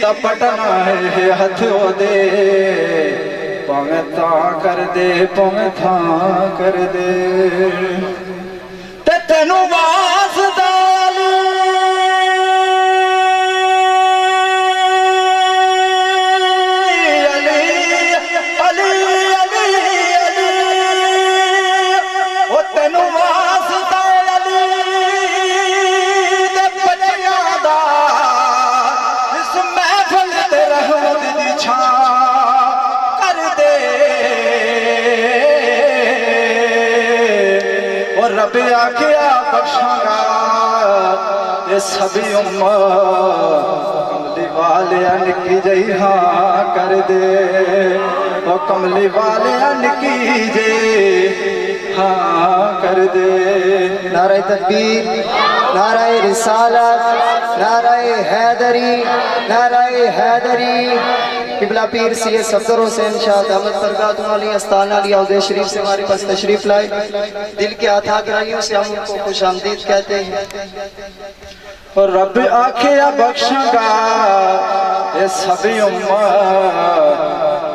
دا پٹنا ہے ہتھوں دے پویں تاں کر دے پویں تھاں کر دے تے تینوں واسطہ رب آکھیا بخشاں گا یہ سبھی امت کملی والے نکی جئی ہاں کر دے وہ کملی والے نکی جئی ہاں کر دے نعرہ تکبیر، نعرہ رسالت، نعرہ حیدری، نعرہ حیدری۔ قبلہ پیر سید صفدر حسین شاہ دامت برکاتہ علی استانہ علی عودہ شریف سے ہمارے پاس تشریف لائے، دل کے آتھا گرائیوں سے ہم ان کو خوش آمدید کہتے ہیں۔ اور رب آکھیا بخشاں گا یہ سبھی امت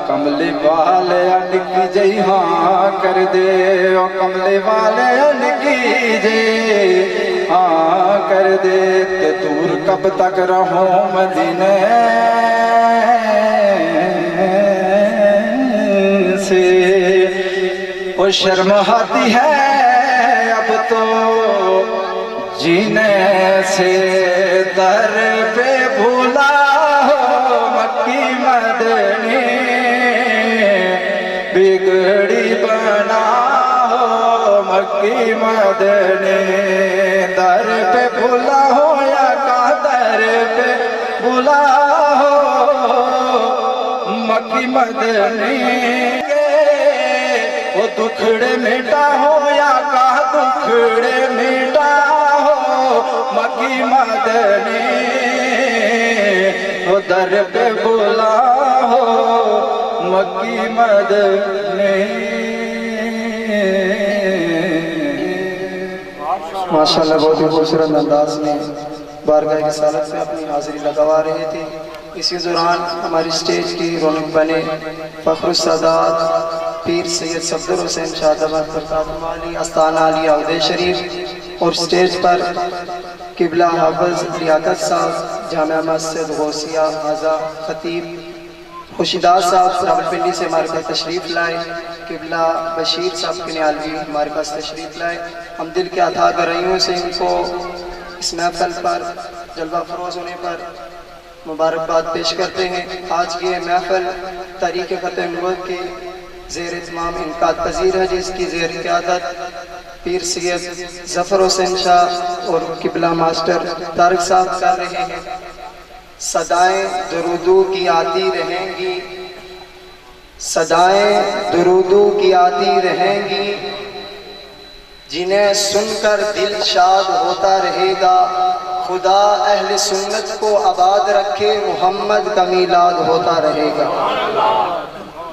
کملی والے نکی جئی ہاں کر دے او کملی والے نکی جئی ہاں کر دے تے دور کب تک رہوں مدینے سے وہ شرم آتی ہے اب تو جینے سے در پہ بھولا ہو مکی مدنی بگڑی بنا ہو مکی مدنی در پہ بھولا ہو یا کا در پہ بھولا ہو مکی مدنی وہ دکھڑے مٹا ہو یا کا دکھڑے مٹا مکی مدنی وہ در پہ بلا ہو مکی مدنی۔ ماشاءاللہ بہت ہی خوبصورت انداز میں بارگاہ رسالت سے اپنی حاضری لگوا رہے تھے۔ اسی دوران ہماری سٹیج کی رونق بنے فخر السادات پیر سید صفدر حسین شاہ دامت برکاتہ علی استانہ علی عودہ شریف، اور سٹیج پر قبلہ حافظ لیاقت صاحب جامعہ مسجد غوثیہ حضا خطیب خوشیدار صاحب راولپنڈی سے ہمارے پاس تشریف لائے، قبلہ بشیر صاحب کنیالوی ہمارے پاس تشریف لائے۔ ہم دل کے آتھا گرائیوں سے ان کو اس محفل پر جلوہ فروز ہونے پر مبارکباد پیش کرتے ہیں۔ آج یہ محفل تحریک فتح نبوت کے زیر اتمام انعقاد پذیر ہے، جس کی زیر قیادت پیر سید ظفر حسین شاہ اور قبلہ ماسٹر طارق صاحب کر رہے ہیں۔ صدائیں درودو کی آتی رہیں گی، صدائیں درودو کی آتی رہیں گی، جنہیں سن کر دل شاد ہوتا رہے گا، خدا اہل سنت کو آباد رکھے، محمد کا میلاد ہوتا رہے گا۔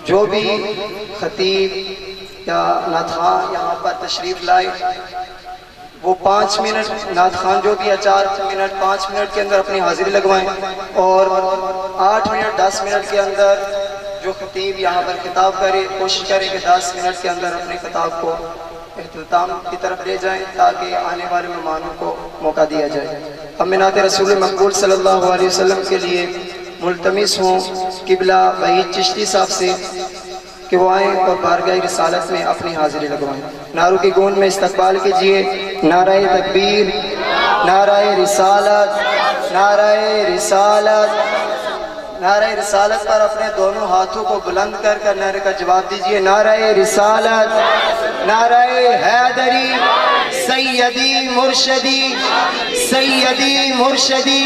جو بھی خطیب یا نعت خواں یہاں پر تشریف لائے وہ 5 منٹ نعت خواں جو بھی 4 منٹ 5 منٹ کے اندر اپنی حاضری لگوائیں، اور 8 منٹ 10 منٹ کے اندر جو خطیب یہاں پر خطاب کرے کوشش کرے کہ 10 منٹ کے اندر اپنے خطاب کو اختتام کی طرف لے جائیں تاکہ آنے والے مہمانوں کو موقع دیا جائے۔ ہم نعت رسول مقبول صلی اللہ علیہ وسلم کے لیے ملتمس ہوں قبلہ وحید چشتی صاحب سے کہ وہ آئیں اور بارگاہ رسالت میں اپنی حاضری لگوائیں۔ نعروں کی گونج میں استقبال کیجئے نعرہ تکبیر، نعرہ رسالت، نعرہ رسالت۔ نعرہ رسالت پر اپنے دونوں ہاتھوں کو بلند کر کر نعرے کا جواب دیجئے، نعرہ رسالت، نعرہ حیدری، سیدی مرشدی، سیدی مرشدی۔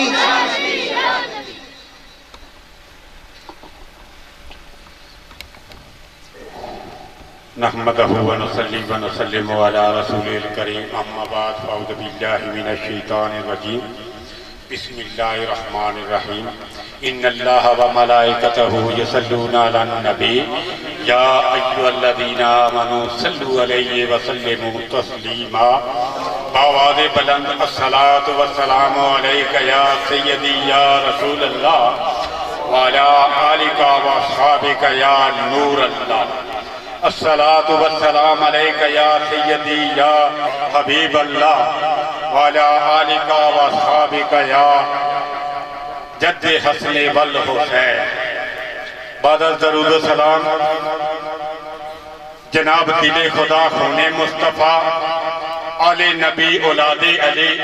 نحمدہ ونصلی ونسلم علی رسول الکریم، اما بعد فاعوذ باللہ من الشیطان الرجیم، بسم اللہ الرحمن الرحیم۔ ان اللہ وملائکتہ یصلون علی النبی یا ایھا الذین آمنوا صلوا علیہ وسلموا تسلیما۔ بآواز بلند الصلاۃ والسلام علیک یا سیدی یا رسول اللہ، وعلى آلك وأصحابك يا نور الله الصلاة والسلام عليك يا سيدي يا حبيب الله وعلى آلك وأصحابك يا جد حسن والحسین. بعد از درود و سلام جناب دل خدا خون مصطفیٰ آل نبی اولاد علی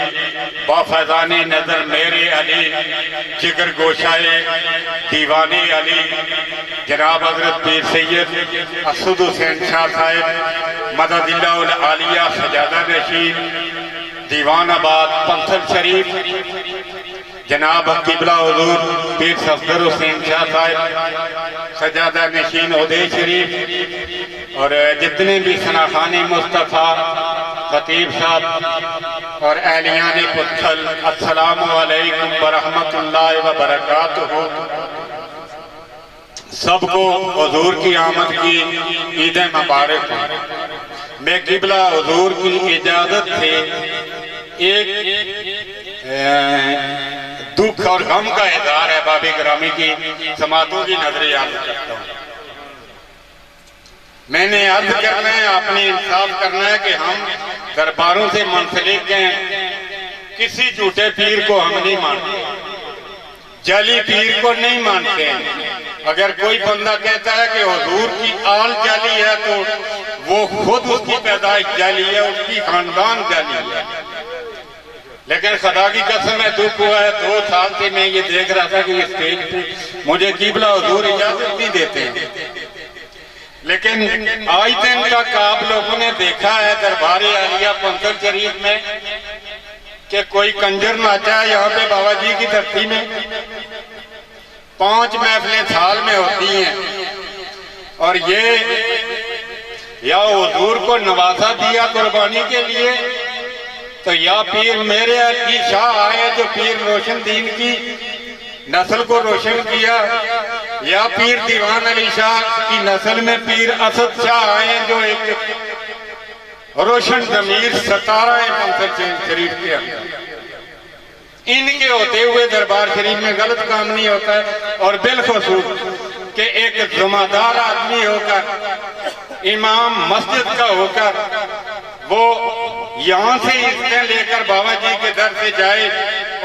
با فیضان نظر میرے علی جگر گوشائے دیوان علی جناب حضرت پیر سید اسد حسین شاہ صاحب مدد اللہ العالیہ سجادہ نشین دیوان آباد پنتھل شریف جناب قبلہ حضور پیر صفدر حسین شاہ صاحب سجادہ نشین عہدے شریف اور جتنے بھی ثناخان مصطفیٰ خطیب صاحب اور اہلیان پتھل السلام علیکم ورحمت اللہ وبرکاتہ. سب کو حضور کی آمد کی عید مبارک. میں قبلہ حضور کی اجازت سے ایک دکھ اور غم کا اظہار ہے باب گرامی کی سماعتوں کی نظر یاد کرتا ہوں. میں نے عرض کرنا ہے آپ نے انصاف کرنا ہے کہ ہم درباروں سے منسلک ہیں. کسی جھوٹے پیر کو ہم نہیں مانتے, جعلی پیر کو نہیں مانتے ہیں. اگر کوئی بندہ کہتا ہے کہ حضور کی آل جعلی ہے تو وہ خود اس کی پیدائش جعلی ہے, اس کی خاندان جعلی ہے. لیکن خدا کی قسم ہے دکھ ہوا ہے 2 سال سے میں یہ دیکھ رہا تھا کہ یہ اسٹیج پہ مجھے قبلہ حضور اجازت نہیں دیتے ہیں. لیکن آج دن تک آپ لوگوں نے دیکھا ہے دربار عالیہ پنتھل شریف میں کہ کوئی کنجر ناچا ہے یہاں پہ بابا جی کی دھرتی میں. 5 محفلیں سال میں ہوتی ہیں اور یہ یا حضور کو نوازا دیا قربانی کے لیے تو یا پیر میرے علی شاہ آئے جو پیر روشن دین کی نسل کو روشن کیا, یا پیر دیوان علی شاہ کی نسل میں پیر اسد شاہ آئے جو ایک روشن ضمیر ستارہ ہیں پنتھل شریف کے اندر. ان کے ہوتے ہوئے دربار شریف میں غلط کام نہیں ہوتا ہے. اور بالخصوص کہ ایک ذمہ دار آدمی ہو کر, امام مسجد کا ہو کر وہ یہاں سے عزتیں لے کر بابا جی کے در سے جائے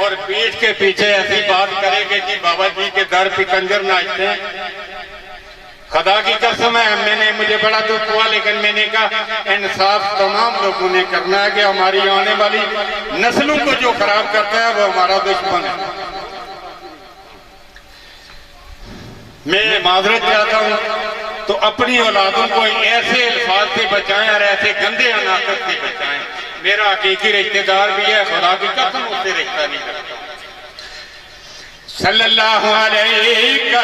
اور پیٹ کے پیچھے ایسی بات کرے کہ جی بابا جی کے در پہ کنجر ناچتے ہیں. خدا کی قسم ہے مجھے بڑا دکھ ہوا, لیکن میں نے کہا انصاف تمام لوگوں نے کرنا ہے کہ ہماری آنے والی نسلوں کو جو خراب کرتا ہے وہ ہمارا دشمن ہے. میں معذرت چاہتا ہوں تو اپنی اولادوں کو ایسے الفاظ سے بچائیں اور ایسے گندے عناصر سے بچائیں. میرا حقیقی رشتہ دار بھی ہے, خدا کی قسم اس سے رشتہ نہیں کرتا. صلی اللہ علیہ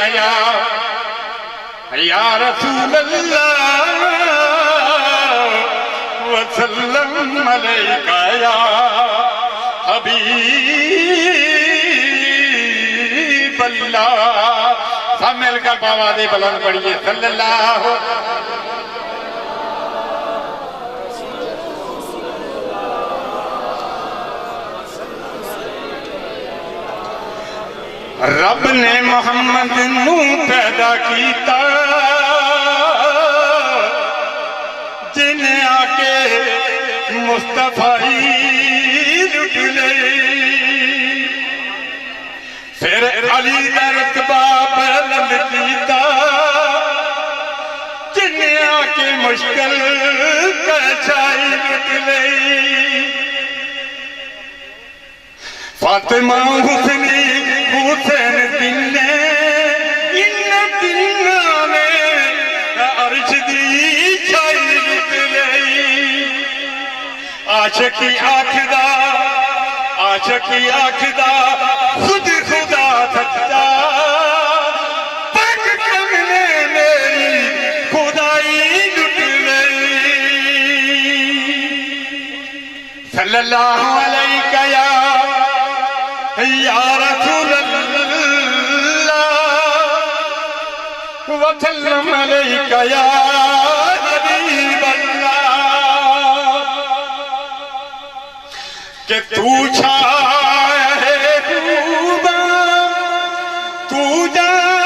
یا رسول اللہ وسلم علیکہ یا حبیب اللہ. سب مل کر آوازیں بلند پڑھیے صلی اللہ. رب نے محمد نو پیدا کیتا جنہیں آکے مصطفی لٹ لئی, پھر علی دا رتبہ بلند کیتا جنہیں آکے مشکل کشائی لٹ لئی. فاطمہ حسنی حسین تینے ان تینوں نے عرش دی چھائی لٹ لئی. عاشقی آکھدا خود خدا سچا پاک کملے میری خدائی لٹ لئی. صلی اللہ علیہ یا رسول اللہ وسلم علیکہ یا حبیب اللہ. کہ تو چھائے خوباں تو جان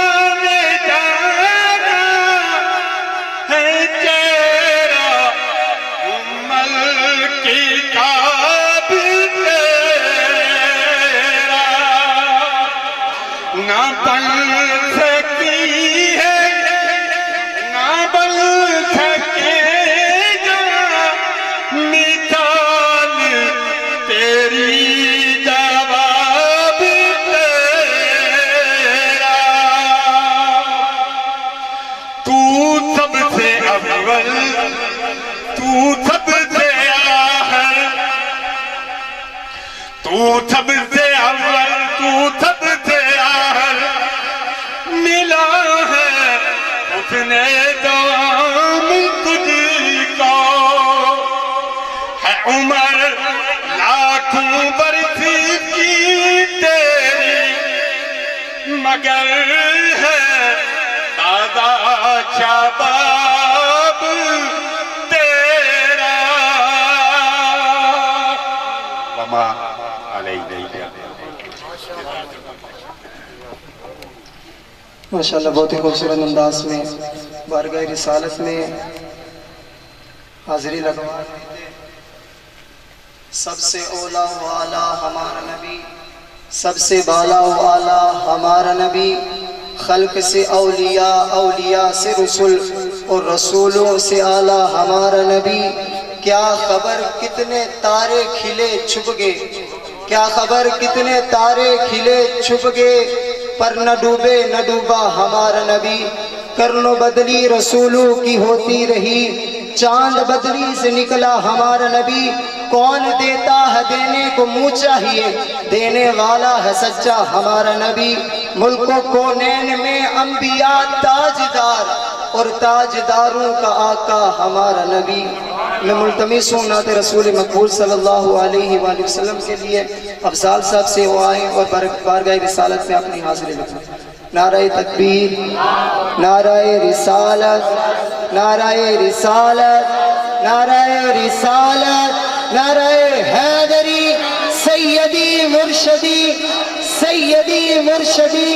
نہ بن سکی ہے نہ بن سکے گا مثال تیری جواب تیرا تو سب سے اول تو سب سے آخر تو سب سے اول تو سب سے آخر ملا ہے حسن دوام تجھ کو ہے عمر لاکھوں برس کی تیری مگر ہے تازہ شباب تیرا وما علینا ماشاءاللہ بہت ہی خوبصورت انداز میں بارگاہ رسالت میں حاضری لگوا رہے تھے۔ سب سے اولا و اعلیٰ ہمارا نبی، سب سے بالا و اعلیٰ ہمارا نبی، خلق سے اولیاء، اولیاء سے رسول اور رسولوں سے اعلیٰ ہمارا نبی۔ کیا خبر کتنے تارے کھلے چھپ گئے، کیا خبر کتنے تارے کھلے چھپ گئے، پر نہ ڈوبے نہ ڈوبا ہمارا نبی۔ کرن و بدلی رسولوں کی ہوتی رہی، چاند بدلی سے نکلا ہمارا نبی۔ کون دیتا ہے دینے کو منہ چاہیے، دینے والا ہے سچا ہمارا نبی۔ ملک و کونین میں انبیاء تاجدار اور تاجداروں کا آقا ہمارا نبی۔ میں ملتمس ہوں نعت رسول مقبول صلی اللہ علیہ وآلہ وسلم کے لیے افضال صاحب سے وہ آئیں اور بارگاہ رسالت میں اپنی حاضری لگائیں۔ نعرہ تکبیر، نعرہ رسالت، نعرہ رسالت، نعرہ رسالت، نعرہ حیدری، سیدی مرشدی، سیدی مرشدی،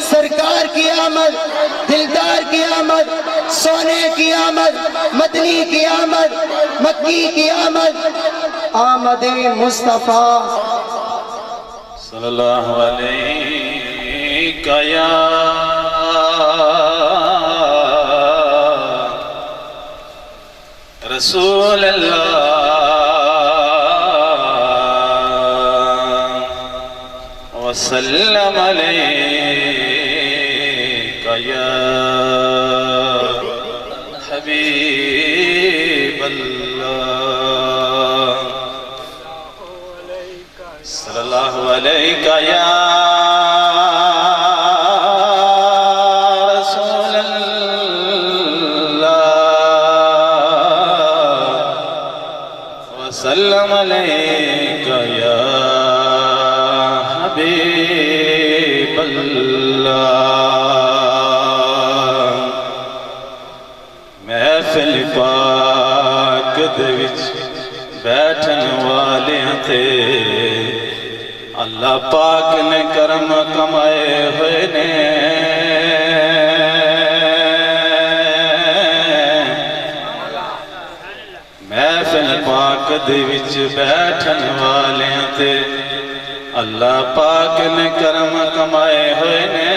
سرکار کی آمد، دلدار کی آمد، سونے کی آمد، مدنی کی آمد، مکی کی آمد، آمد مصطفیٰ صلی اللہ علیہ یا رسول اللہ وسلم علیک یا حبیب اللہ صلی اللہ علیہ یا سلم علیک یا حبیب اللہ۔ محفل پاک دے وچ بیٹھن والیاں تے اللہ پاک نے کرم کمائے ہوئے نے۔ محفل پاک دے وچ بیٹھن والیاں تے اللہ پاک نے کرم کمائے ہوئے نے۔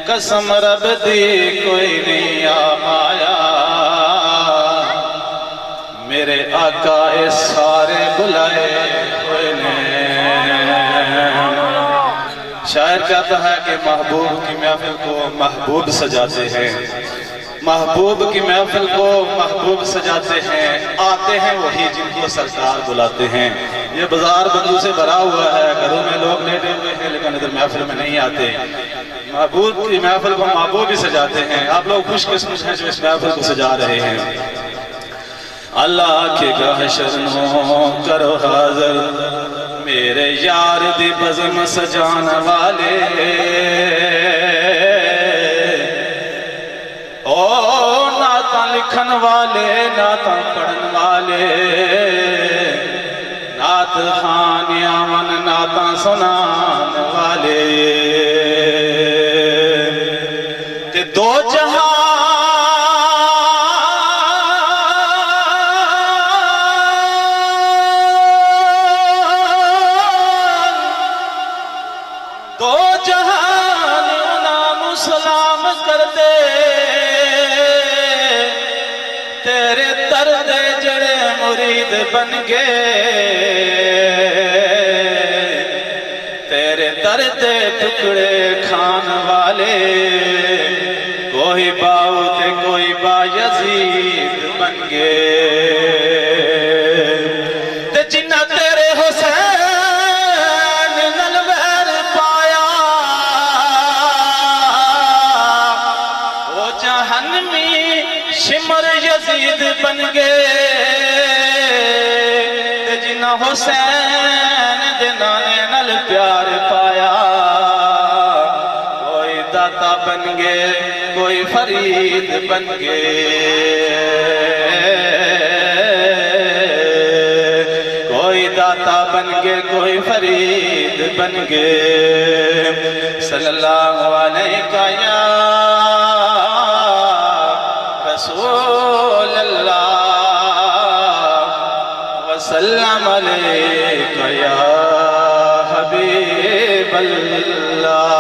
قسم رب دی کوئی نہیں آیا، میرے آقا اے سارے بلائے ہوئے نے۔ شاعر کہتا ہے کہ محبوب کی محفل کو محبوب سجاتے ہیں، محبوب کی محفل کو محبوب سجاتے ہیں، آتے ہیں وہی جن کو سرکار بلاتے ہیں۔ یہ بازار بندوں سے بھرا ہوا ہے، گھروں میں لوگ لیٹے ہوئے ہیں لیکن ادھر محفل میں نہیں آتے۔ محبوب کی محفل کو محبوب ہی سجاتے ہیں۔ آپ لوگ خوش قسمت ہیں جو اس محفل کو سجا رہے ہیں۔ اللہ کے گاہ شرنوں کرو حاضر میرے یار دی بزم سجان والے، نعتاں لکھن والے، نعتاں پڑھن والے، نعت خانیاں ون نعتاں سنان والے، کہ دو جہاں تو جہان انہاں سلام کر دے تیرے در دے جڑے مرید بن گئے تیرے در دے ٹکڑے کھان والے کوئی باؤ تے کوئی با یزید بن گئے تے جنہ تیرے حسین نلویر پایا وہ جہنمی شمر یزید بن گئے تے جنہ حسین دے نانے نل پیار پایا کوئی داتا بن گئے کوئی فرید بن گئے کوئی داتا بن گئے کوئی فرید بن گئے صلی اللہ علیہ یا رسول اللہ وسلم علیہ یا حبیب اللہ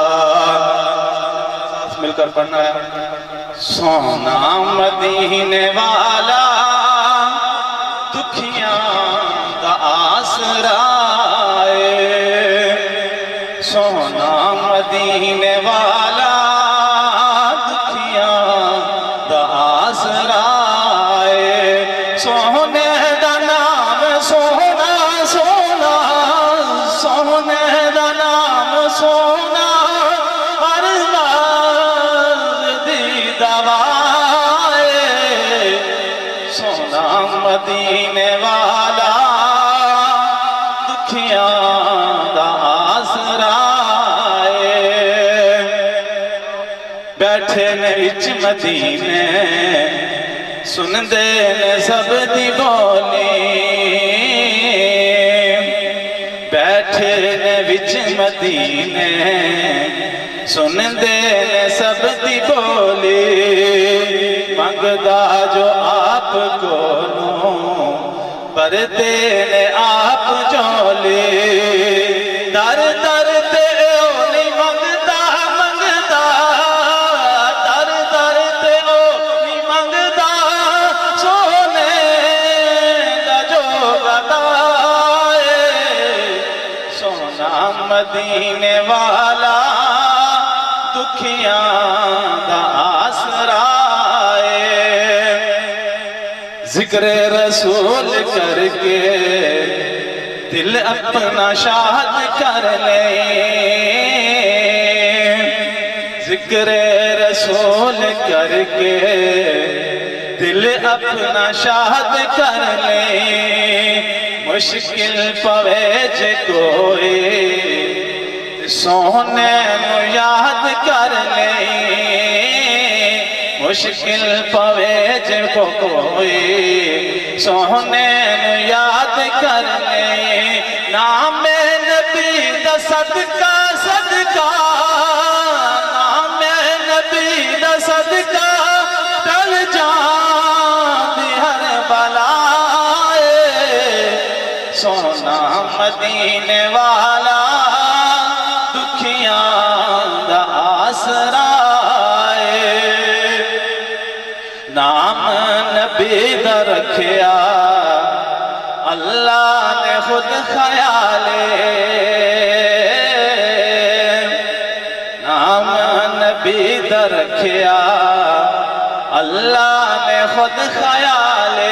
مل کر پڑھنا ہے سونا مدینے والا دکھیاں دا آسرا سونا مدینے والا دکھیاں دا آسرا سونے دا نام سونا سونا سونے دا نام سونا مدینے والا دکھیاں دا آسرا بیٹھے نے وچ مدینے سن دے نے سب دی بولی بیٹھے نے وچ مدینے سن دے نے سب دی بولی منگدا جو آپ کو پردے نے آپ جولے در در تے او نہیں منگدا منگدا در در تے او نہیں منگدا سونے دا جو گدائے سونا مدینے والا دکھیاں دا آسرا ذکر رسول کر کے دل اپنا شاد کر لے ذکر رسول کر کے دل اپنا شاد کر لے مشکل پوے جے کوئی سونے نو یاد کر لے مشکل پوے جے کوئی سونے نو یاد کر لے نام نبی دا صدقہ صدقہ نام نبی دا صدقہ ٹل جان دی ہر بلائے سونا مدینے والا دکھیاں دا آسرا نام نبی دا رکھیا اللہ نے خود خیالے نام نبی دا رکھیا اللہ نے خود خیالے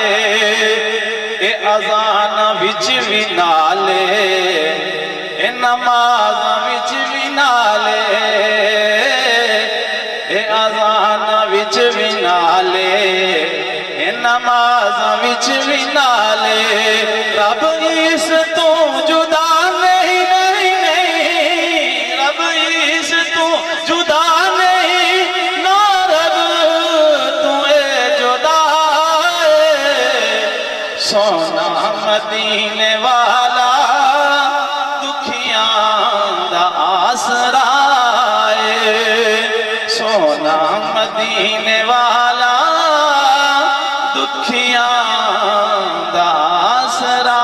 اے اذان وچ وی نالے اے نماز وچ وی نالے اے اذان وچ وی نالے اے نماز وچ وی نالے رب اس تو جدا نہیں نہیں نہیں رب اس تو جدا نہیں نہ رب تو اے جدا سونا مدینے والا دکھیاں دا آسرا سونا مدینے والا دکھیاں دا آسرا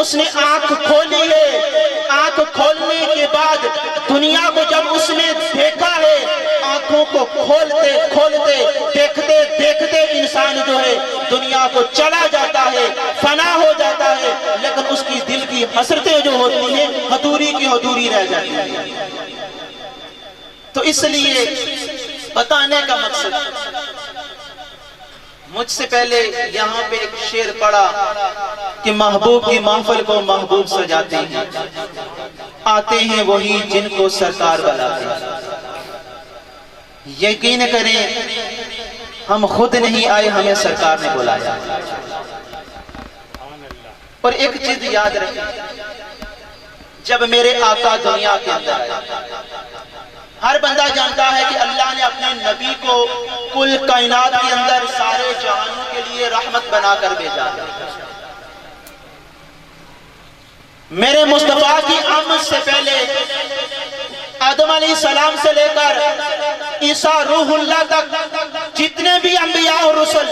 اس نے آنکھ کھولی ہے، آنکھ کھولنے کے بعد دنیا کو جب اس نے دیکھا ہے، آنکھوں کو کھولتے کھولتے دیکھتے دیکھتے انسان جو ہے دنیا کو چلا جاتا ہے، فنا ہو جاتا ہے، لیکن اس کی دل کی حسرتیں جو ہوتی ہیں ادھوری کی ادھوری رہ جاتی ہیں۔ تو اس لیے بتانے کا مقصد، مجھ سے پہلے یہاں پہ ایک شعر پڑھا کہ محبوب کی محفل کو محبوب سجاتے ہیں، آتے ہیں وہی جن کو سرکار بلاتے ہیں۔ یقین کریں ہم خود نہیں آئے، ہمیں سرکار نے بلایا۔ اور ایک چیز یاد رکھیں، جب میرے آقا دنیا کے اندر آئے، ہر بندہ جانتا ہے کہ اللہ نے اپنے نبی کو کل کائنات کے اندر سارے جہانوں کے لیے رحمت بنا کر بھیجا۔ میرے مصطفیٰ کی آمد سے پہلے آدم علیہ السلام سے لے کر عیسیٰ روح اللہ تک جتنے بھی انبیاء اور رسل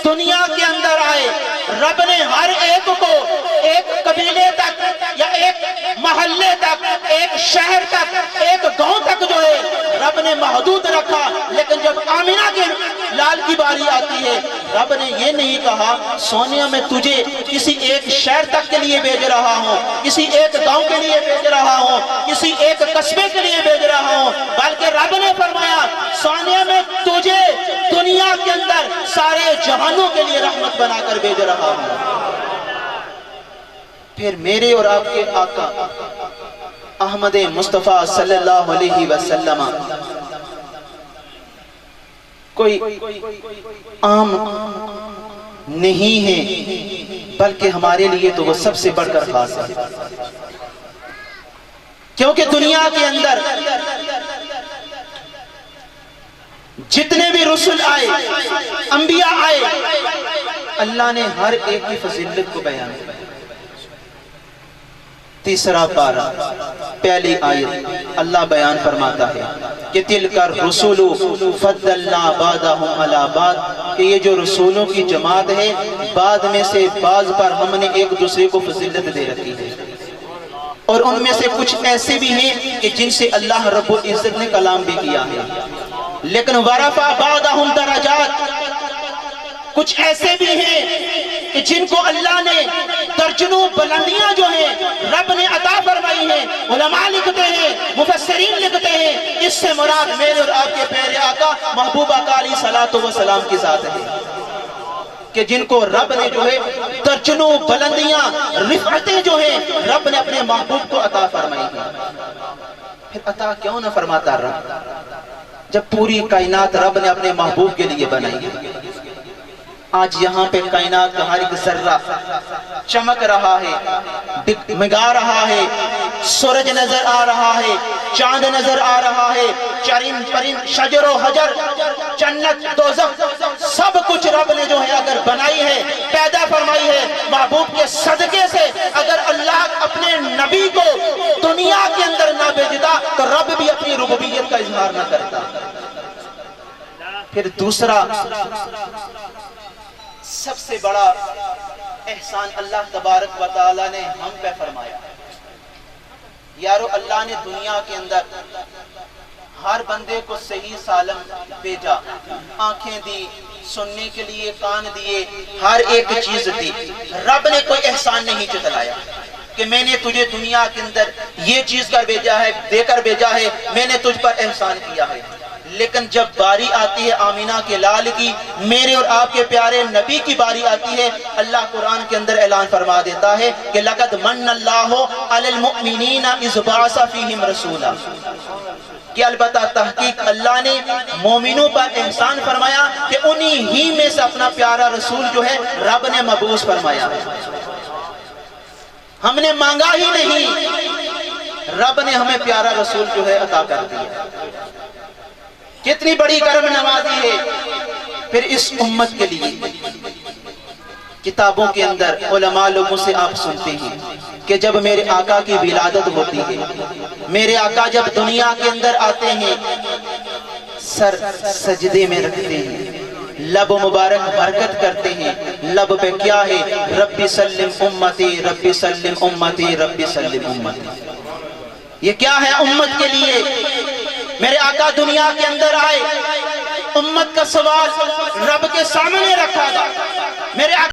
دنیا کے اندر آئے، رب نے ہر ایک کو ایک قبیلے تک یا ایک محلے تک، ایک شہر تک، ایک گاؤں تک جو ہے رب نے محدود رکھا۔ لیکن جب آمینہ کے لال کی باری آتی ہے، رب نے یہ نہیں کہا سونیا میں تجھے کسی ایک شہر تک کے لیے بھیج رہا ہوں، کسی ایک گاؤں کے لیے بھیج رہا ہوں، کسی ایک قصبے کے لیے بھیج رہا ہوں، بلکہ رب نے فرمایا سونیا میں تجھے دنیا کے اندر سارے جہانوں کے لیے رحمت بنا کر بھیج رہا ہوں۔ پھر میرے اور آپ کے آقا احمد مصطفیٰ صلی اللہ علیہ وسلم کوئی عام نہیں ہے، بلکہ ہمارے لیے تو وہ سب سے بڑھ کر خاص ہے، کیونکہ دنیا کے اندر جتنے بھی رسول آئے، انبیاء آئے، اللہ نے ہر ایک کی فضیلت کو بیان کیا۔ تیسرا پارہ پہلی آیت اللہ بیان فرماتا ہے کہ تِلْكَ الرُّسُلُ فَضَّلْنَا بَعْضَهُمْ عَلَى بَعْضٍ، کہ یہ جو رسولوں کی جماعت ہے بعد میں سے بعض پر ہم نے ایک دوسرے کو فضیلت دے رکھی ہے، اور ان میں سے کچھ ایسے بھی ہیں کہ جن سے اللہ رب العزت نے کلام بھی کیا ہے۔ لیکن وَرَفَعَ بَعْضَهُمْ دَرَجَاتٍ، کچھ ایسے بھی ہیں کہ جن کو اللہ نے درجنوں بلندیاں جو ہیں رب نے عطا فرمائی ہیں۔ علماء لکھتے ہیں، مفسرین لکھتے ہیں، اس سے مراد میرے اور آپ کے پیارے آقا محبوب آقا علیہ الصلوۃ والسلام کی ذات ہے، کہ جن کو رب نے جو ہے درجنوں بلندیاں، رفعتیں جو ہیں رب نے اپنے محبوب کو عطا فرمائی ہیں۔ پھر عطا کیوں نہ فرماتا رب، جب پوری کائنات رب نے اپنے محبوب کے لیے بنائی ہے۔ آج یہاں پہ کائنات کا ہر ایک ذرہ چمک رہا ہے، ڈگمگا رہا ہے، سورج نظر آ رہا ہے، چاند نظر آ رہا ہے، چرند پرند، شجر و حجر، جنت دوزخ، سب کچھ رب نے جو ہے اگر بنائی ہے، پیدا فرمائی ہے محبوب کے صدقے سے۔ اگر اللہ اپنے نبی کو دنیا کے اندر نہ بھیجتا تو رب بھی اپنی ربوبیت کا اظہار نہ کرتا۔ پھر دوسرا سب سے بڑا احسان اللہ تبارک و تعالی نے ہم پہ فرمایا، یارو اللہ نے دنیا کے اندر ہر بندے کو صحیح سالم بھیجا، آنکھیں دی، سننے کے لیے کان دیے، ہر ایک چیز دی۔ رب نے کوئی احسان نہیں جتلایا کہ میں نے تجھے دنیا کے اندر یہ چیز کر بھیجا ہے، دے کر بھیجا ہے، میں نے تجھ پر احسان کیا ہے۔ لیکن جب باری آتی ہے آمینہ کے لال کی، میرے اور آپ کے پیارے نبی کی باری آتی ہے، اللہ قرآن کے اندر اعلان فرما دیتا ہے کہ لَقَدْ مَنَّ اللَّهُ عَلَى الْمُؤْمِنِينَ إِذْ بَعَثَ فِيهِمْ رَسُولًا، کہ البتہ تحقیق اللہ نے مومنوں پر احسان فرمایا کہ انہی ہی میں سے اپنا پیارا رسول جو ہے رب نے مبعوث فرمایا۔ ہم نے مانگا ہی نہیں، رب نے ہمیں پیارا رسول جو ہے عطا کر دیا۔ کتنی بڑی کرم نوازی ہے۔ پھر اس امت کے لیے کتابوں کے اندر علماء لوگوں سے آپ سنتے ہیں کہ جب میرے آقا کی ولادت ہوتی ہے، میرے آقا جب دنیا کے اندر آتے ہیں، سر سجدے میں رکھتے ہیں، لب مبارک حرکت کرتے ہیں، لب پہ کیا ہے؟ ربی سلم امتی، ربی سلم امتی، ربی سلم امتی۔ یہ کیا ہے امت کے لیے؟ میرے آقا دنیا کے اندر آئے، امت کا سوال رب کے سامنے رکھا گا۔ میرے آقا